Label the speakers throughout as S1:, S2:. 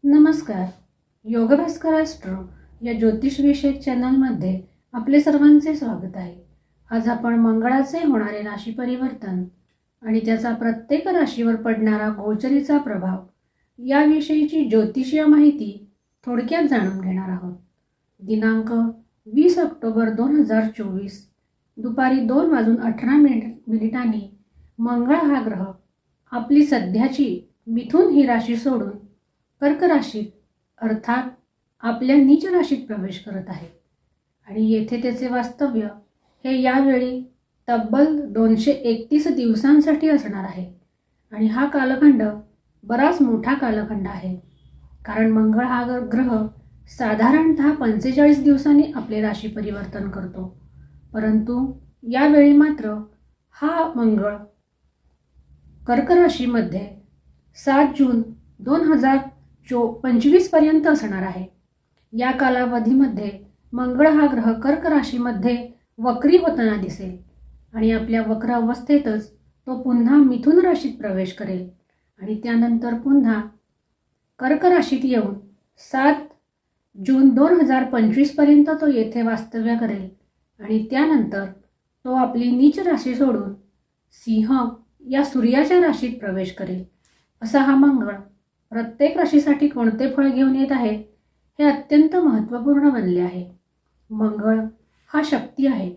S1: नमस्कार. योगभास्कर ॲस्ट्रो या ज्योतिषविषयक चॅनलमध्ये आपले सर्वांचे स्वागत आहे. आज आपण मंगळाचे होणारे राशी परिवर्तन आणि त्याचा प्रत्येक राशीवर पडणारा गोचरीचा प्रभाव याविषयीची ज्योतिषीय माहिती थोडक्यात जाणून घेणार आहोत. दिनांक 20 ऑक्टोबर 2024 दुपारी 2:18 मंगळ हा ग्रह आपली सध्याची मिथुन ही राशी सोडून कर्क राशीत अर्थात आपल्या नीच राशीत प्रवेश करत आहे आणि येथे त्याचे वास्तव्य हे यावेळी तब्बल 231 दिवसांसाठी असणार आहे. आणि हा कालखंड बराच मोठा कालखंड आहे, कारण मंगळ हा ग्रह साधारणतः 45 दिवसांनी आपले राशी परिवर्तन करतो. परंतु यावेळी मात्र हा मंगळ कर्क राशीमध्ये 7 जून 2025 पर्यंत असणार आहे. या कालावधीमध्ये मंगळ हा ग्रह कर्क राशीमध्ये वक्री होताना दिसेल आणि आपल्या वक्र अवस्थेतच तो पुन्हा मिथुन राशीत प्रवेश करेल आणि त्यानंतर पुन्हा कर्क राशीत येऊन 7 जून 2025 पर्यंत तो येथे वास्तव्य करेल आणि त्यानंतर तो आपली नीच राशी सोडून सिंह या सूर्याच्या राशीत प्रवेश करेल. असा हा मंगळ प्रत्येक राशीसाठी कोणते फळ घेऊन येत आहे हे अत्यंत महत्त्वपूर्ण बनले आहे. मंगळ हा शक्ती आहे,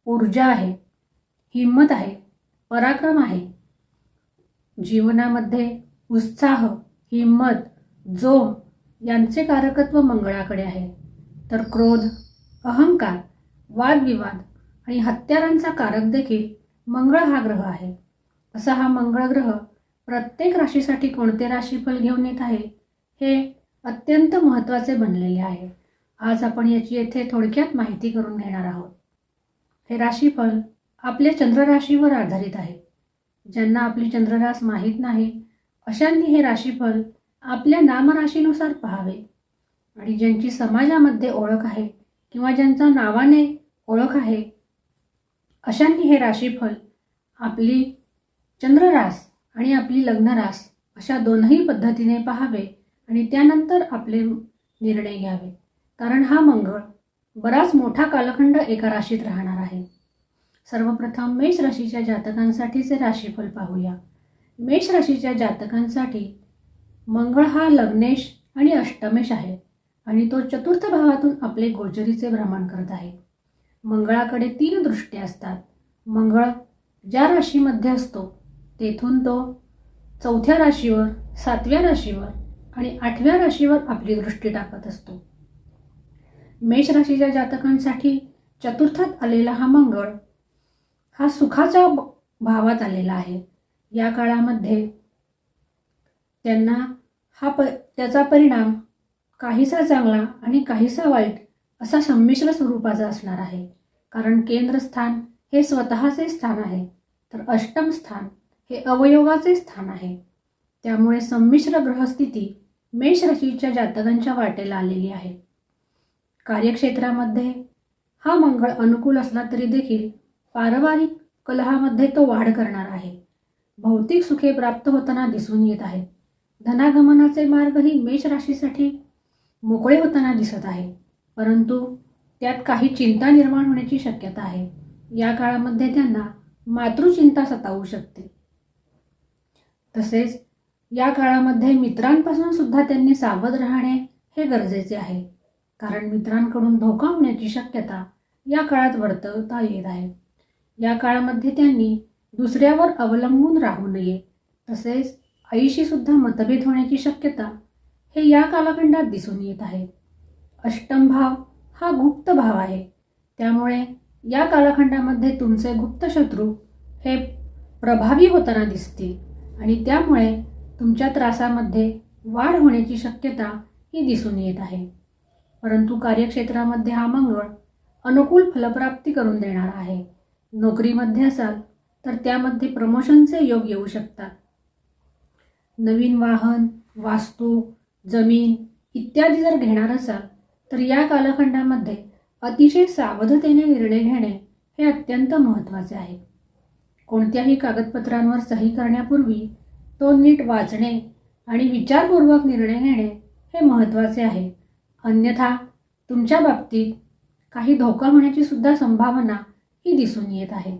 S1: ऊर्जा आहे, हिम्मत आहे, पराक्रम आहे. जीवनामध्ये उत्साह, हिम्मत, जोम यांचे कारकत्व मंगळाकडे आहे. तर क्रोध, अहंकार, वादविवाद आणि हत्यारांचा कारक देखील मंगळ हा ग्रह आहे. असा हा मंगळ ग्रह प्रत्येक राशीसाठी कोणते राशीफल घेऊन येत आहे हे अत्यंत महत्त्वाचे बनलेले आहे. आज आपण याची येथे थोडक्यात माहिती करून घेणार आहोत. हे राशीफल आपल्या चंद्रराशीवर आधारित आहे. ज्यांना आपली चंद्ररास माहीत नाही अशांनी हे राशीफल आपल्या नामराशीनुसार पाहावे आणि ज्यांची समाजामध्ये ओळख आहे किंवा ज्यांच्या नावाने ओळख आहे अशांनी हे राशीफल आपली चंद्ररास आणि आपली लग्नरास अशा दोनही पद्धतीने पाहावे आणि त्यानंतर आपले निर्णय घ्यावे, कारण हा मंगळ बराच मोठा कालखंड एका राशीत राहणार आहे. सर्वप्रथम मेष राशीच्या जातकांसाठीचे राशीफल पाहूया. मेष राशीच्या जातकांसाठी मंगळ हा लग्नेश आणि अष्टमेश आहे आणि तो चतुर्थ भावातून आपले गोचरीचे भ्रमण करत आहे. मंगळाकडे 3 दृष्टी असतात. मंगळ ज्या राशीमध्ये असतो तेथून तो 4थ्या राशीवर, 7व्या राशीवर आणि 8व्या राशीवर आपली दृष्टी टाकत असतो. मेष राशीच्या जातकांसाठी चतुर्थात आलेला हा मंगळ हा सुखाच्या भावात आलेला आहे. या काळामध्ये त्यांना त्याचा परिणाम काहीसा चांगला आणि काहीसा वाईट असा संमिश्र स्वरूपाचा असणार आहे. कारण केंद्रस्थान हे स्वतःचे स्थान आहे, तर अष्टम स्थान हे अवयोगाचे स्थान आहे. त्यामुळे संमिश्र ग्रहस्थिती मेष राशीच्या जातकांच्या वाटेला आलेली आहे. कार्यक्षेत्रामध्ये हा मंगळ अनुकूल असला तरी देखील पारिवारिक कलहामध्ये तो वाढ करणार आहे. भौतिक सुखे प्राप्त होताना दिसून येत आहेत. धनागमनाचे मार्गही मेष राशीसाठी मोकळे होताना दिसत आहे, परंतु त्यात काही चिंता निर्माण होण्याची शक्यता आहे. या काळामध्ये त्यांना मातृचिंता सतावू शकते. तसेच या काळामध्ये मित्रांपासून सुद्धा त्यांनी सावध राहणे हे गरजेचे आहे, कारण मित्रांकडून धोका होण्याची शक्यता या काळात वर्तवता येत आहे. या काळामध्ये त्यांनी दुसऱ्यावर अवलंबून राहू नये. तसेच आईशी सुद्धा मतभेद होण्याची शक्यता हे या कालखंडात दिसून येत आहे. अष्टम भाव हा गुप्त भाव आहे, त्यामुळे या कालखंडामध्ये तुमचे गुप्त शत्रू हे प्रभावी होताना दिसतील आणि त्यामुळे तुमच्या त्रासामध्ये वाढ होण्याची शक्यता ही दिसून येत आहे. परंतु कार्यक्षेत्रामध्ये हा मंगळ अनुकूल फलप्राप्ती करून देणार आहे. नोकरीमध्ये असाल तर त्यामध्ये प्रमोशनचे योग येऊ शकतात. नवीन वाहन, वास्तू, जमीन इत्यादी जर घेणार असाल तर या कालखंडामध्ये अतिशय सावधतेने निर्णय घेणे हे अत्यंत महत्त्वाचे आहे. कोणत्याही कागदपत्रांवर सही करण्यापूर्वी तो नीट वाचणे आणि विचारपूर्वक निर्णय घेणे हे महत्त्वाचे आहे. अन्यथा तुमच्या बाबतीत काही धोका होण्याची सुद्धा संभावना ही दिसून येत आहे.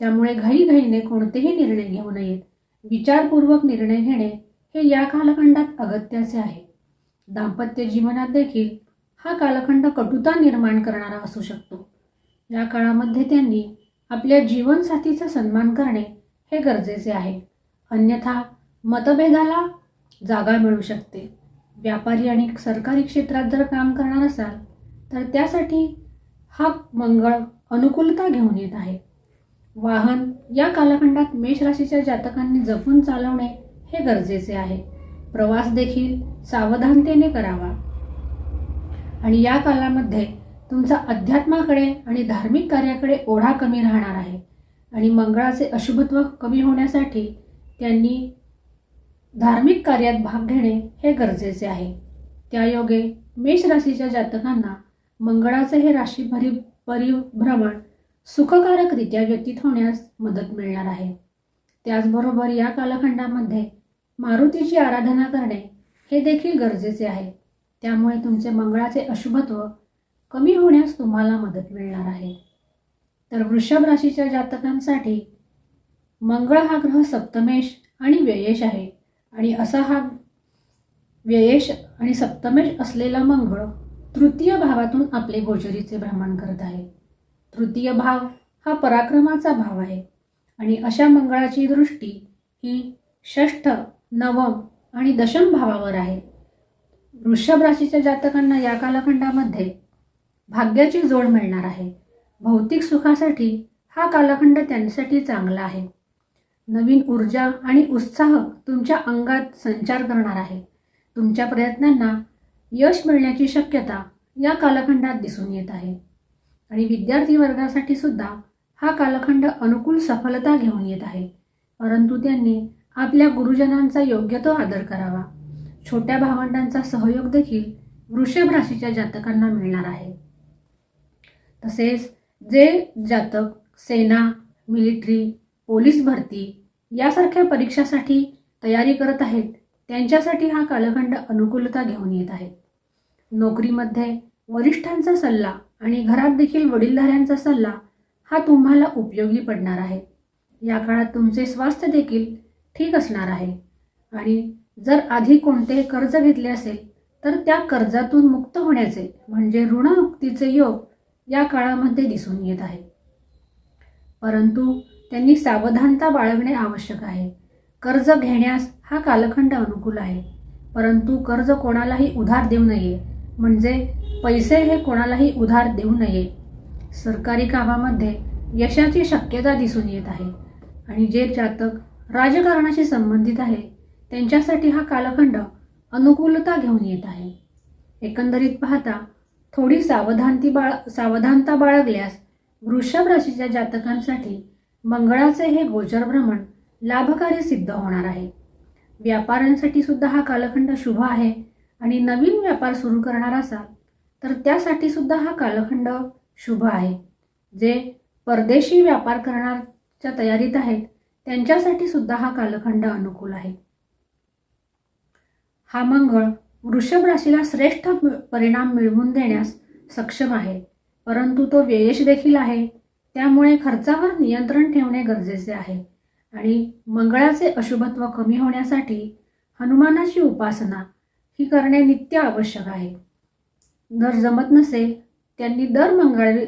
S1: त्यामुळे घाईघाईने कोणतेही निर्णय घेऊ नयेत. विचारपूर्वक निर्णय घेणे हे या कालखंडात अगत्याचे आहे. दाम्पत्य जीवनात देखील हा कालखंड कटुता निर्माण करणारा असू शकतो. या काळामध्ये त्यांनी आपल्या जीवनसाथीचा सन्मान करणे हे गरजेचे आहे. अन्यथा मतभेदाला जागा मिळू शकते. व्यापारी आणि सरकारी क्षेत्रात जर काम करणार असाल तर त्यासाठी हा मंगळ अनुकूलता घेऊन येत आहे. वाहन या कालखंडात मेष राशीच्या जातकांनी जपून चालवणे हे गरजेचे आहे. प्रवास देखील सावधानतेने करावा आणि या कालामध्ये तुमचा अध्यात्माकडे आणि धार्मिक कार्याकडे ओढा कमी राहणार आहे आणि मंगळाचे अशुभत्व कमी होण्यासाठी त्यांनी धार्मिक कार्यात भाग घेणे हे गरजेचे आहे. त्यायोगे मेष राशीच्या जातकांना मंगळाचे हे राशी परिभ्रमण सुखकारकरित्या व्यतीत होण्यास मदत मिळणार आहे. त्याचबरोबर या कालखंडामध्ये मारुतीची आराधना करणे हे देखील गरजेचे आहे. त्यामुळे तुमचे मंगळाचे अशुभत्व कमी होण्यास तुम्हाला मदत मिळणार आहे. तर वृषभ राशीच्या जातकांसाठी मंगळ हा ग्रह सप्तमेश आणि व्ययेश आहे आणि असा हा व्ययेश आणि सप्तमेश असलेला मंगळ तृतीय भावातून आपले गोचरीचे भ्रमण करत आहे. तृतीय भाव हा पराक्रमाचा भाव आहे आणि अशा मंगळाची दृष्टी ही षष्ठ, नवम आणि दशम भावावर आहे. वृषभ राशीच्या जातकांना या कालखंडामध्ये भाग्याची जोड मिळणार आहे. भौतिक सुखासाठी हा कालखंड त्यांच्यासाठी चांगला आहे. नवीन ऊर्जा आणि उत्साह तुमच्या अंगात संचार करणार आहे. तुमच्या प्रयत्नांना यश मिळण्याची शक्यता या कालखंडात दिसून येत आहे आणि विद्यार्थी वर्गासाठी सुद्धा हा कालखंड अनुकूल सफलता घेऊन येत आहे. परंतु त्यांनी आपल्या गुरुजनांचा योग्य तो आदर करावा. छोट्या भावंडांचा सहयोग देखील वृषभ राशीच्या जातकांना मिळणार आहे. तसेच जे जातक सेना, मिलिटरी, पोलीस भरती यासारख्या परीक्षासाठी तयारी करत आहेत त्यांच्यासाठी हा कालखंड अनुकूलता घेऊन येत आहे. नोकरीमध्ये वरिष्ठांचा सल्ला आणि घरात देखील वडीलधाऱ्यांचा सल्ला हा तुम्हाला उपयोगी पडणार आहे. या काळात तुमचे स्वास्थ्य देखील ठीक असणार आहे आणि जर आधी कोणते कर्ज घेतले असेल तर त्या कर्जातून मुक्त होण्याचे म्हणजे ऋणमुक्तीचे योग या काळामध्ये दिसून येत आहे. परंतु त्यांनी सावधानता बाळगणे आवश्यक आहे. कर्ज घेण्यास हा कालखंड अनुकूल आहे, परंतु कर्ज कोणालाही उधार देऊ नये, म्हणजे पैसे हे कोणालाही उधार देऊ नये. सरकारी कामामध्ये यशाची शक्यता दिसून येत आहे आणि जे जातक राजकारणाशी संबंधित आहे त्यांच्यासाठी हा कालखंड अनुकूलता घेऊन येत आहे. एकंदरीत पाहता थोडी सावधानता बाळगल्यास वृषभ राशीच्या जातकांसाठी मंगळाचे हे गोचर भ्रमण लाभकारी सिद्ध होणार आहे. व्यापाऱ्यांसाठी सुद्धा हा कालखंड शुभ आहे आणि नवीन व्यापार सुरू करणार असाल तर त्यासाठी सुद्धा हा कालखंड शुभ आहे. जे परदेशी व्यापार करण्याच्या तयारीत आहेत त्यांच्यासाठी सुद्धा हा कालखंड अनुकूल आहे. हा मंगळ वृषभ राशीला श्रेष्ठ परिणाम मिळवून देण्यास सक्षम आहे, परंतु तो व्ययेश देखील आहे. त्यामुळे खर्चावर नियंत्रण ठेवणे गरजेचे आहे आणि मंगळाचे अशुभत्व कमी होण्यासाठी हनुमानाची उपासना ही करणे नित्य आवश्यक आहे. जर जमत नसेल त्यांनी दर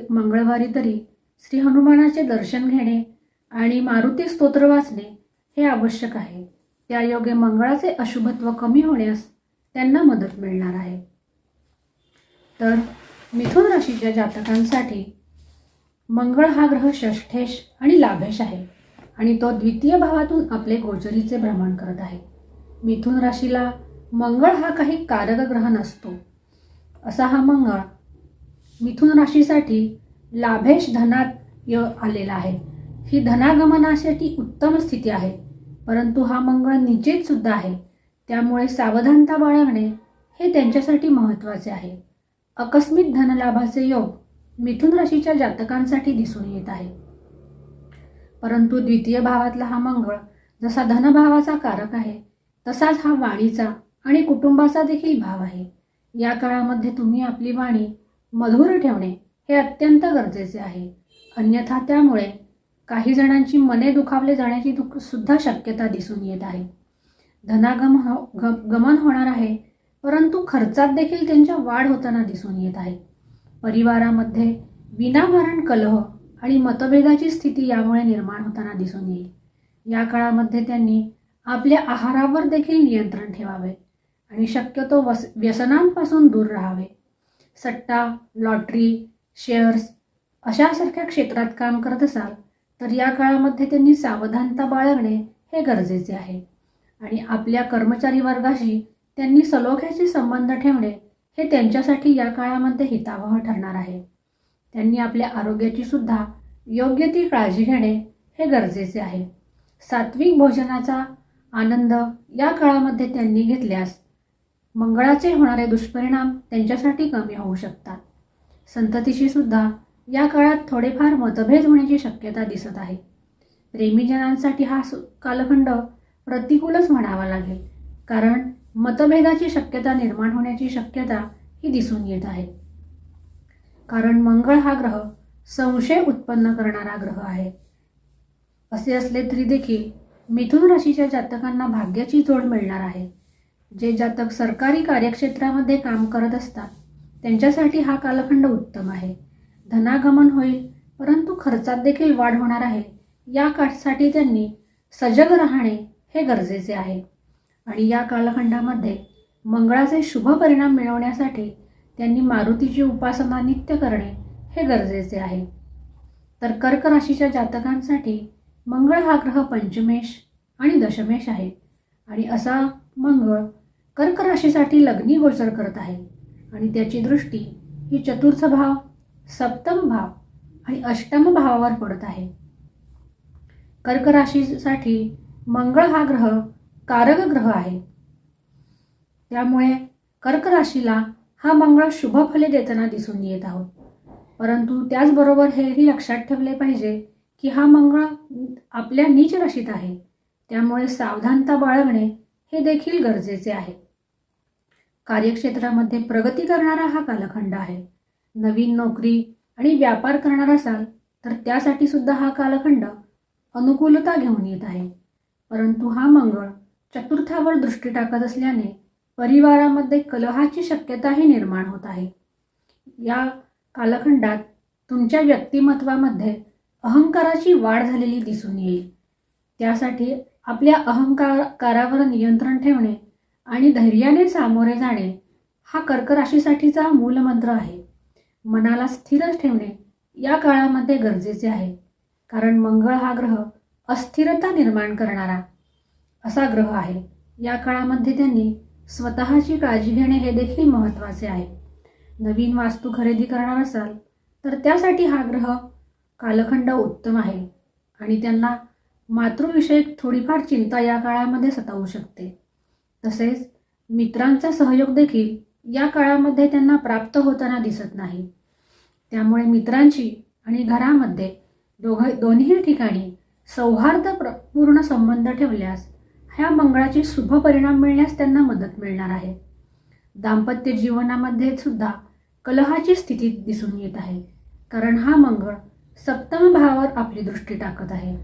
S1: मंगळवारी तरी श्री हनुमानाचे दर्शन घेणे आणि मारुती स्तोत्र वाचणे हे आवश्यक आहे. त्यायोगे मंगळाचे अशुभत्व कमी होण्यास त्यांना मदत मिळणार आहे. तर मिथुन राशीच्या जातकांसाठी मंगळ हा ग्रह षष्ठेश आणि लाभेश आहे आणि तो द्वितीय भावातून आपले गोचरीचे भ्रमण करत आहे. मिथुन राशीला मंगळ हा काही कारक ग्रह नसतो. असा हा मंगळ मिथुन राशीसाठी लाभेश धनात आलेला आहे. ही धनागमनासाठी उत्तम स्थिती आहे, परंतु हा मंगळ निचेत सुद्धा आहे. त्यामुळे सावधानता बाळगणे हे त्यांच्यासाठी महत्त्वाचे आहे. आकस्मिक धनलाभाचे योग मिथुन राशीच्या जातकांसाठी दिसून येत आहे. परंतु द्वितीय भावातला हा मंगळ जसा धनभावाचा कारक आहे तसाच हा वाणीचा आणि कुटुंबाचा देखील भाव आहे. या काळामध्ये तुम्ही आपली वाणी मधुर ठेवणे हे अत्यंत गरजेचे आहे. अन्यथा त्यामुळे काही जणांची मने दुखावले जाण्याची सुद्धा शक्यता दिसून येत आहे. गमन होणार आहे, परंतु खर्चात देखील त्यांच्या वाढ होताना दिसून येत आहे. परिवारामध्ये विनाकारण कलह आणि मतभेदाची स्थिती यामुळे निर्माण होताना दिसून येईल. या काळामध्ये त्यांनी आपल्या आहारावर देखील नियंत्रण ठेवावे आणि शक्यतो व्यसनांपासून दूर राहावे. सट्टा, लॉटरी, शेअर्स अशासारख्या क्षेत्रात काम करत असाल तर या काळामध्ये त्यांनी सावधानता बाळगणे हे गरजेचे आहे. आणि आपल्या कर्मचारी वर्गाशी त्यांनी सलोख्याचे संबंध ठेवणे हे त्यांच्यासाठी या काळामध्ये हितावह ठरणार आहे. त्यांनी आपल्या आरोग्याची सुद्धा योग्य ती काळजी घेणे हे गरजेचे आहे. सात्विक भोजनाचा आनंद या काळामध्ये त्यांनी घेतल्यास मंगळाचे होणारे दुष्परिणाम त्यांच्यासाठी कमी होऊ शकतात. संततीशी सुद्धा या काळात थोडेफार मतभेद होण्याची शक्यता दिसत आहे. प्रेमीजनांसाठी हा कालखंड प्रतिकूलच म्हणावा लागेल, कारण मतभेदाची शक्यता निर्माण होण्याची शक्यता ही दिसून येत आहे. कारण मंगळ हा ग्रह संशय उत्पन्न करणारा ग्रह आहे. असे असले तरी देखील मिथुन राशीच्या जातकांना भाग्याची जोड मिळणार आहे. जे जातक सरकारी कार्यक्षेत्रामध्ये काम करत असतात त्यांच्यासाठी हा कालखंड उत्तम आहे. धनागमन होईल, परंतु खर्चात देखील वाढ होणार आहे. या काळासाठी त्यांनी सजग राहणे हे गरजेचे आहे. आणि या कालखंडामध्ये मंगळाचे शुभ परिणाम मिळवण्यासाठी त्यांनी मारुतीची उपासना नित्य करणे हे गरजेचे आहे. तर कर्क राशीच्या जातकांसाठी मंगळ हा ग्रह पंचमेश आणि दशमेश आहे. आणि असा मंगळ कर्क राशीसाठी लग्नी गोचर करत आहे. आणि त्याची दृष्टी ही चतुर्थ भाव, सप्तम भाव आणि अष्टम भावावर पडत आहे. कर्क राशीसाठी मंगळ हा ग्रह कारक ग्रह आहे. त्यामुळे कर्क राशीला हा मंगळ शुभ फले देताना दिसून येत आहोत. परंतु त्याचबरोबर हेही लक्षात ठेवले पाहिजे की हा मंगळ आपल्या नीच राशीत आहे. त्यामुळे सावधानता बाळगणे हे देखील गरजेचे आहे. कार्यक्षेत्रामध्ये प्रगती करणारा हा कालखंड आहे. नवीन नोकरी आणि व्यापार करणार असाल तर त्यासाठी सुद्धा हा कालखंड अनुकूलता घेऊन येत आहे. परंतु हा मंगळ चतुर्थावर दृष्टी टाकत असल्याने परिवारामध्ये कलहाची शक्यताही निर्माण होत आहे. या कालखंडात तुमच्या व्यक्तिमत्वामध्ये अहंकाराची वाढ झालेली दिसून येईल. त्यासाठी आपल्या अहंकारावर नियंत्रण ठेवणे आणि धैर्याने सामोरे जाणे हा कर्क राशीसाठीचा मूलमंत्र आहे. मनाला स्थिर ठेवणे या काळामध्ये गरजेचे आहे. कारण मंगळ हा ग्रह अस्थिरता निर्माण करणारा असा ग्रह आहे. या काळामध्ये त्यांनी स्वतःची काळजी घेणे हे देखील महत्त्वाचे आहे. नवीन वास्तू खरेदी करणार असाल तर त्यासाठी हा ग्रह कालखंड उत्तम आहे. आणि त्यांना मातृविषयक थोडीफार चिंता या काळामध्ये सतावू शकते. तसेच मित्रांचा सहयोग देखील या काळामध्ये त्यांना प्राप्त होताना दिसत नाही. त्यामुळे मित्रांची आणि घरामध्ये दोन्ही ठिकाणी सौहार्दपूर्ण संबंध ठेवल्यास ह्या मंगळाचे शुभ परिणाम मिळण्यास त्यांना मदत मिळणार आहे. दाम्पत्य जीवनामध्ये सुद्धा कलहाची स्थिती दिसून येत आहे. कारण हा मंगळ सप्तम भावावर आपली दृष्टी टाकत आहे.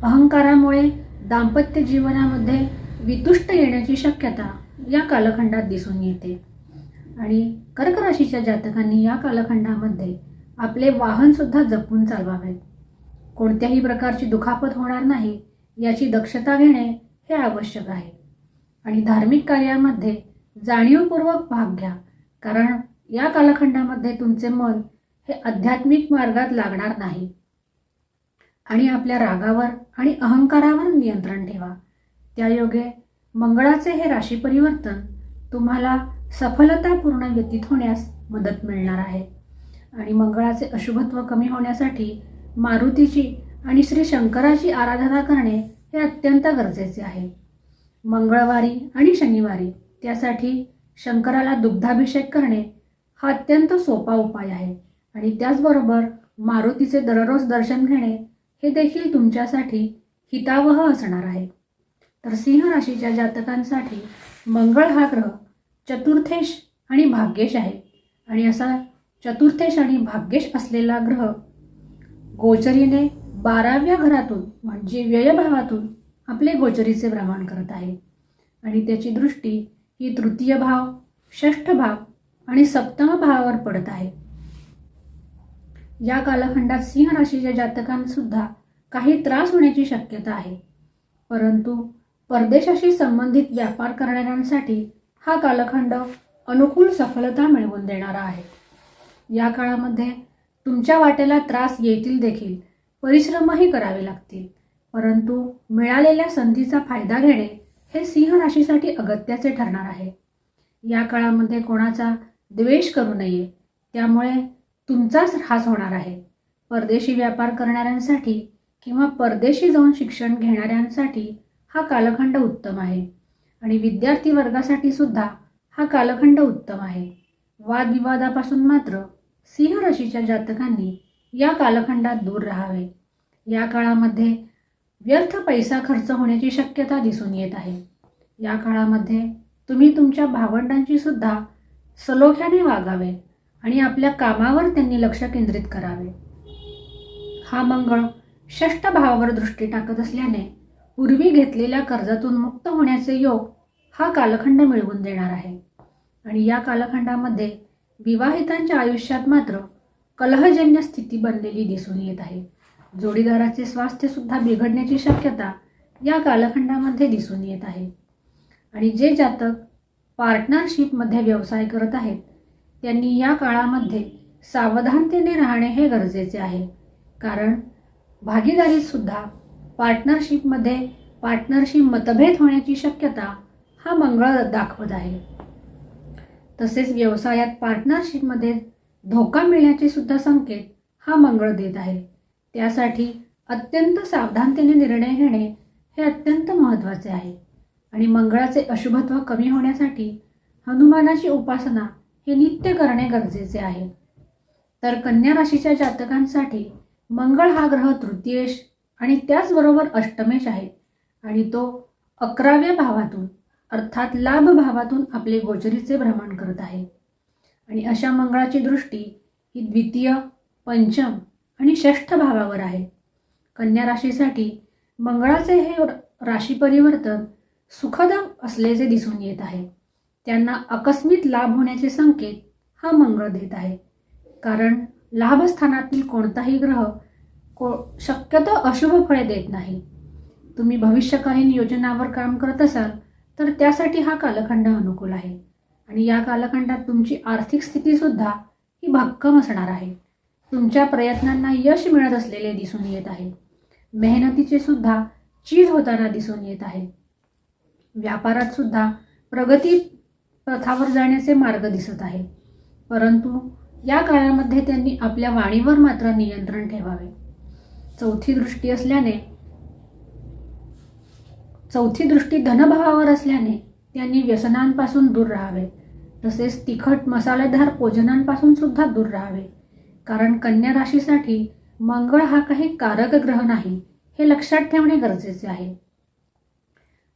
S1: अहंकारामुळे दाम्पत्य जीवनामध्ये वितुष्ट येण्याची शक्यता या कालखंडात दिसून येते. आणि कर्क राशीच्या जातकांनी या कालखंडामध्ये आपले वाहनसुद्धा जपून चालवावे. कोणत्याही प्रकारची दुखापत होणार नाही याची दक्षता घेणे हे आवश्यक आहे. आणि धार्मिक कार्यामध्ये जाणीवपूर्वक भाग घ्या. कारण या कालखंडामध्ये तुमचे मन हे आध्यात्मिक मार्गात लागणार नाही. आणि आपल्या रागावर आणि अहंकारावर नियंत्रण ठेवा. त्यायोगे मंगळाचे हे राशी परिवर्तन तुम्हाला सफलतापूर्ण व्यतीत होण्यास मदत मिळणार आहे. आणि मंगळाचे अशुभत्व कमी होण्यासाठी मारुतीची आणि श्री शंकराची आराधना करणे हे अत्यंत गरजेचे आहे. मंगळवारी आणि शनिवारी त्यासाठी शंकराला दुग्धाभिषेक करणे हा अत्यंत सोपा उपाय आहे. आणि त्याचबरोबर मारुतीचे दररोज दर्शन घेणे हे देखील तुमच्यासाठी हितावह असणार आहे. तर सिंह राशीच्या जातकांसाठी मंगळ हा ग्रह चतुर्थेश आणि भाग्येश आहे. आणि असा चतुर्थेश आणि भाग्येश असलेला ग्रह गोचरीने 12व्या घरातून म्हणजे व्ययभावातून आपले गोचरीचे भ्रमण करत आहे. आणि त्याची दृष्टी ही तृतीय भाव, षष्ठ भाव आणि सप्तम भावावर पडत आहे. या कालखंडात सिंह राशीच्या जातकांसुद्धा काही त्रास होण्याची शक्यता आहे. परंतु परदेशाशी संबंधित व्यापार करणाऱ्यांसाठी हा कालखंड अनुकूल सफलता मिळवून देणारा आहे. या काळामध्ये तुमच्या वाट्याला त्रास येतील देखील, परिश्रमही करावे लागतील, परंतु मिळालेल्या संधीचा फायदा घेणे हे सिंह राशीसाठी अगत्याचे ठरणार आहे. या काळामध्ये कोणाचा द्वेष करू नये, त्यामुळे तुमचाच ऱ्हास होणार आहे. परदेशी व्यापार करणाऱ्यांसाठी किंवा परदेशी जाऊन शिक्षण घेणाऱ्यांसाठी हा कालखंड उत्तम आहे. आणि विद्यार्थी वर्गासाठी सुद्धा हा कालखंड उत्तम आहे. वादविवादापासून मात्र सिंह राशीच्या जातकांनी या कालखंडात दूर राहावे. या काळामध्ये व्यर्थ पैसा खर्च होण्याची शक्यता दिसून येत आहे. या काळामध्ये तुम्ही तुमच्या भावंडांची सुद्धा सलोख्याने वागावे आणि आपल्या कामावर त्यांनी लक्ष केंद्रित करावे. हा मंगळ षष्ठ भावावर दृष्टी टाकत असल्याने पूर्वी घेतलेल्या कर्जातून मुक्त होण्याचे योग हा कालखंड मिळवून देणार आहे. आणि या कालखंडामध्ये विवाहितांच्या आयुष्यात मात्र कलहजन्य स्थिती बनलेली दिसून येत आहे. जोडीदाराचे स्वास्थ्य सुद्धा बिघडण्याची शक्यता या कालखंडामध्ये दिसून येत आहे. आणि जे जातक पार्टनरशिपमध्ये व्यवसाय करत आहेत त्यांनी या काळामध्ये सावधानतेने राहणे हे गरजेचे आहे. कारण भागीदारीत सुद्धा पार्टनरशी मतभेद होण्याची शक्यता हा मंगळ दाखवत आहे. तसेच व्यवसायात पार्टनरशिपमध्ये धोका मिळण्याचे सुद्धा संकेत हा मंगळ देत आहे. त्यासाठी अत्यंत सावधानतेने निर्णय घेणे हे अत्यंत महत्त्वाचे आहे. आणि मंगळाचे अशुभत्व कमी होण्यासाठी हनुमानाची उपासना हे नित्य करणे गरजेचे आहे. तर कन्या राशीच्या जातकांसाठी मंगळ हा ग्रह तृतीयेश आणि त्याचबरोबर अष्टमेश आहे. आणि तो 11व्या भावातून अर्थात लाभ भावातून आपले गोचरीचे भ्रमण करत आहे. आणि अशा मंगळाची दृष्टी ही द्वितीय, पंचम आणि षष्ठ भावावर आहे. कन्या राशीसाठी मंगळाचे हे राशी परिवर्तन सुखद असल्याचे दिसून येत आहे. त्यांना आकस्मिक लाभ होण्याचे संकेत हा मंगळ देत आहे. कारण लाभस्थानातील कोणताही ग्रह शक्यतो अशुभ फळे देत नाही. तुम्ही भविष्यकालीन योजनावर काम करत असाल तर त्यासाठी हा कालखंड अनुकूल आहे. आणि या कालखंडात तुमची आर्थिक स्थितीसुद्धा ही भक्कम असणार आहे. तुमच्या प्रयत्नांना यश मिळत असलेले दिसून येत आहे. मेहनतीचे सुद्धा चीज होताना दिसून येत आहे. व्यापारात सुद्धा प्रगती पथावर जाण्याचे मार्ग दिसत आहे. परंतु या काळामध्ये त्यांनी आपल्या वाणीवर मात्र नियंत्रण ठेवावे. चौथी दृष्टी धनभावावर असल्याने त्यांनी व्यसनांपासून दूर राहावे. तसेच तिखट मसालेदार भोजनांपासून सुद्धा दूर राहावे. कारण कन्या राशीसाठी मंगळ हा काही कारक ग्रह नाही हे लक्षात ठेवणे गरजेचे आहे.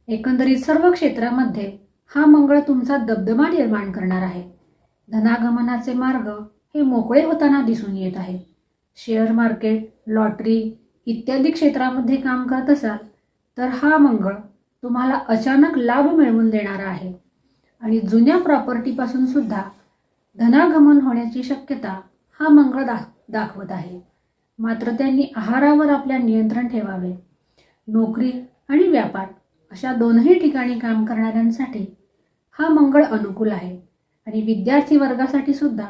S1: एकंदरीत सर्व क्षेत्रामध्ये हा मंगळ तुमचा दबदबा निर्माण करणार आहे. धनागमनाचे मार्ग हे मोकळे होताना दिसून येत आहे. शेअर मार्केट, लॉटरी इत्यादी क्षेत्रामध्ये काम करत असाल तर हा मंगळ तुम्हाला अचानक लाभ मिळवून देणारा आहे. आणि जुन्या प्रॉपर्टीपासून सुद्धा धनागमन होण्याची शक्यता हा मंगळ दाखवत आहे. मात्र त्यांनी आहारावर आपल्या नियंत्रण ठेवावे. नोकरी आणि व्यापार अशा दोनही ठिकाणी काम करणाऱ्यांसाठी हा मंगळ अनुकूल आहे. आणि विद्यार्थी वर्गासाठी सुद्धा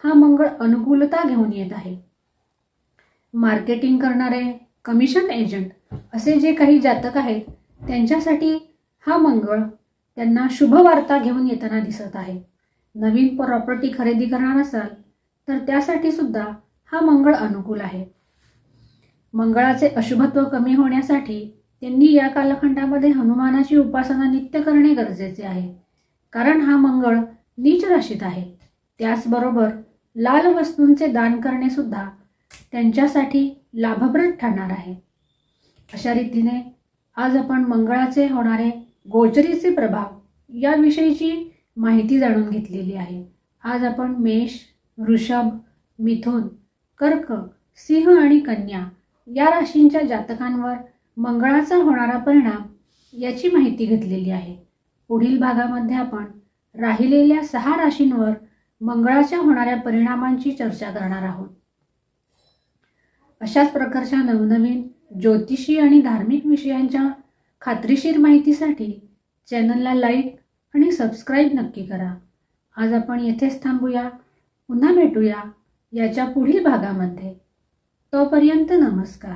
S1: हा मंगळ अनुकूलता घेऊन येत आहे. मार्केटिंग करणारे, कमिशन एजंट असे जे काही जातक आहेत त्यांच्यासाठी हा मंगळ त्यांना शुभ वार्ता घेऊन येताना दिसत आहे. नवीन प्रॉपर्टी खरेदी करणार असाल तर त्यासाठी सुद्धा हा मंगळ अनुकूल आहे. मंगळाचे अशुभत्व कमी होण्यासाठी त्यांनी या कालखंडामध्ये हनुमानाची उपासना नित्य करणे गरजेचे आहे. कारण हा मंगळ नीच राशीत आहे. त्याचबरोबर लाल वस्तूंचे दान करणे सुद्धा त्यांच्यासाठी लाभप्रद ठरणार आहे. अशा रीतीने आज आपण मंगळाचे होणारे गोचरीचे प्रभाव याविषयीची माहिती जाणून घेतलेली आहे. आज आपण मेष, वृषभ, मिथुन, कर्क, सिंह आणि कन्या या राशींच्या जातकांवर मंगळाचा होणारा परिणाम याची माहिती घेतलेली आहे. पुढील भागामध्ये आपण राहिलेल्या 6 राशींवर मंगळाच्या होणाऱ्या परिणामांची चर्चा करणार आहोत. अशाच प्रकारच्या नवनवीन ज्योतिषी आणि धार्मिक विषयांच्या खात्रीशीर माहितीसाठी चॅनलला लाईक आणि सबस्क्राईब नक्की करा. आज आपण येथेच थांबूया. पुन्हा भेटूया याच्या पुढील भागामध्ये. तोपर्यंत नमस्कार.